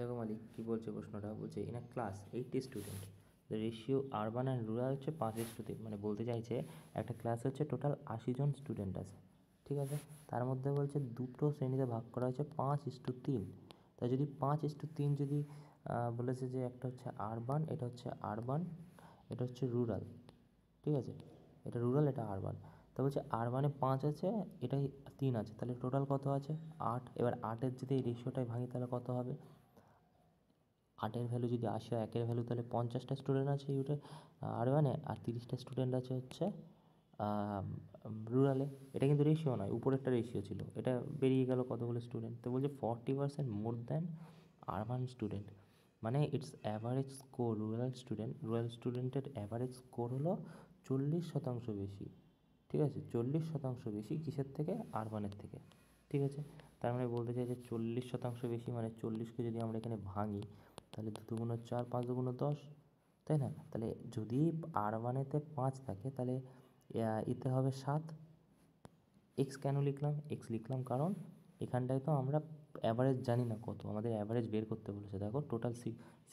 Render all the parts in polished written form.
দেখো মালিক কী বলছে প্রশ্নটা, বলছে in a class 80 student the ratio urban and rural হচ্ছে 5:3, মানে বলতে চাইছে একটা ক্লাস হচ্ছে টোটাল 80 জন স্টুডেন্ট আছে, ঠিক আছে। তার মধ্যে বলছে দুটো শ্রেণীতে ভাগ করা হয়েছে 5:3। তাই যদি 5:3 যদি বলেছে যে একটা হচ্ছে আরবান, এটা হচ্ছে আরবান, এটা হচ্ছে রুরাল, ঠিক আছে। এটা রুরাল, এটা আরবান। তো বলছে আরবানে 5 আছে, এটাই 3 আছে, তাহলে টোটাল কত আছে? 8। এবার 8-এর যদি এই রেশিওটাই ভাঙি তাহলে কত হবে? 8-এর ভ্যালু যদি 80 হয়, 1-এর ভ্যালু তাহলে 50টা স্টুডেন্ট আছে আরবানে, আর 30টা স্টুডেন্ট আছে হচ্ছে রুরালে। এটা কিন্তু রেশিও নয়, উপরেরটা রেশিও ছিল, এটা বেরিয়ে গেল কতগুলো স্টুডেন্ট। তো বলছে 40% মোর দ্যান আরবান স্টুডেন্ট, মানে ইটস অ্যাভারেজ স্কোর রুরাল স্টুডেন্টের অ্যাভারেজ স্কোর হলো 40% বেশি, ঠিক আছে। 40% বেশি কিসের থেকে? আরবানের থেকে, ঠিক আছে। তার মানে বলতে চাই যে 40% বেশি, মানে 40কে যদি আমরা এখানে ভাঙি তাহলে 2 দুগুণ 4, 5 দুগুণ 10, তাই না? তাহলে যদি আরবানেতে 5 থাকে তাহলে এতে হবে 7। এক্স কেন লিখলাম? এক্স লিখলাম কারণ এখানটায় তো আমরা অ্যাভারেজ জানি না কত, আমাদের অ্যাভারেজ বের করতে বলেছে। দেখো টোটাল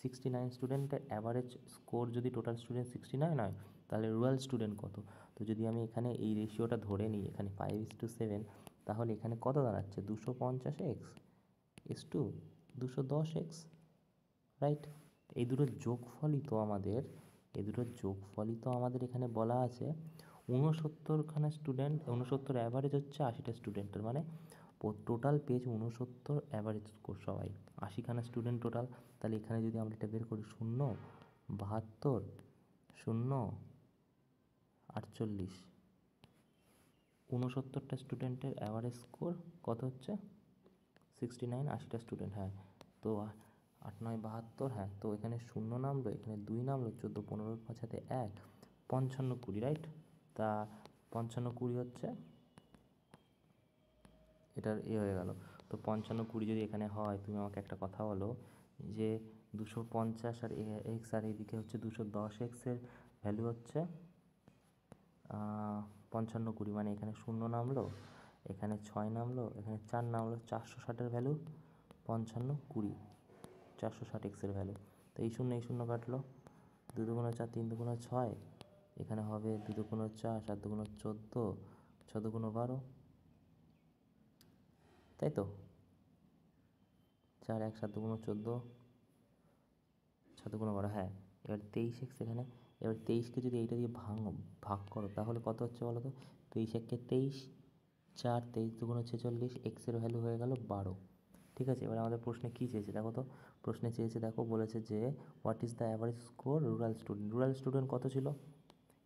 69 স্টুডেন্টের অ্যাভারেজ স্কোর যদি টোটাল স্টুডেন্ট 69 হয়, তাহলে রুরাল স্টুডেন্ট কত? তো যদি আমি এখানে এই রেশিওটা ধরে নিই, এখানে 5:7, তাহলে এখানে কত দাঁড়াচ্ছে? 250 x is to 210 x, right. এই দুটোর যোগফলই তো আমাদের এখানে বলা আছে 69খানা স্টুডেন্ট, 69 অ্যাভারেজ হচ্ছে 80টা স্টুডেন্টের, মানে টোটাল পেজ 69 অ্যাভারেজ স্কোর সবাই, 80খানা স্টুডেন্ট টোটাল। তাহলে এখানে যদি আমরা এটা বের করি 0, 72, 0, 48, 69টা স্টুডেন্টের অ্যাভারেজ স্কোর কত হচ্ছে? 69, 80টা স্টুডেন্ট, হ্যাঁ। তো 8 9 72, হ্যাঁ। তো এখানে 0 নামলো, এখানে 2 নামলো, 14 15 5 হাতে 1, 55 20, রাইট। তা 55 20 হচ্ছে এটার হয়ে গেল। তো 55 20 যদি এখানে হয়, তুমি আমাকে একটা কথা বলো যে 250 আর এক্স, আর এইদিকে হচ্ছে 210 এক্সের ভ্যালু হচ্ছে 55 20, মানে এখানে 0 নামলো, এখানে 6 নামলো, এখানে 4 নামলো, 460-এর ভ্যালু 55 20, 460 এক্সের ভ্যালু। তো এই শূন্য কাটলো, 2 দুগুণ 4, 3 দুগুণ 6, এখানে হবে 2 দুগুণ 4, 7 দুগুণ 14, 6 দুগুণ 12, তাই তো। 4 1 7 দুগুণ 14, 6 দুগুণ 12, হ্যাঁ। এবার 23 এক্স এখানে, এবার 23কে যদি এইটা দিয়ে ভাগ করো তাহলে কত হচ্ছে বলো তো? 23 1 23, 4 23 দুগুণ 46, এক্সের ভ্যালু হয়ে গেল 12, ঠিক আছে। এবার আমাদের প্রশ্নে কী চেয়েছে দেখো তো, প্রশ্নে চেয়েছে দেখো, বলেছে যে what is the average score rural student কত ছিল?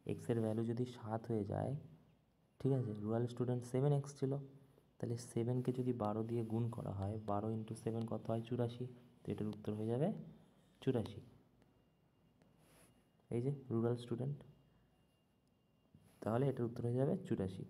এক্সের ভ্যালু যদি 7 হয়ে যায়, ঠিক আছে, রুরাল স্টুডেন্ট 7 এক্স ছিল, তাহলে 7কে যদি 12 দিয়ে গুণ করা হয়, 12 ইন্টু 7 কত হয়? 84। তো এটার উত্তর হয়ে যাবে 84। এই যে রুরাল স্টুডেন্ট, তাহলে এটার উত্তর হয়ে যাবে 84।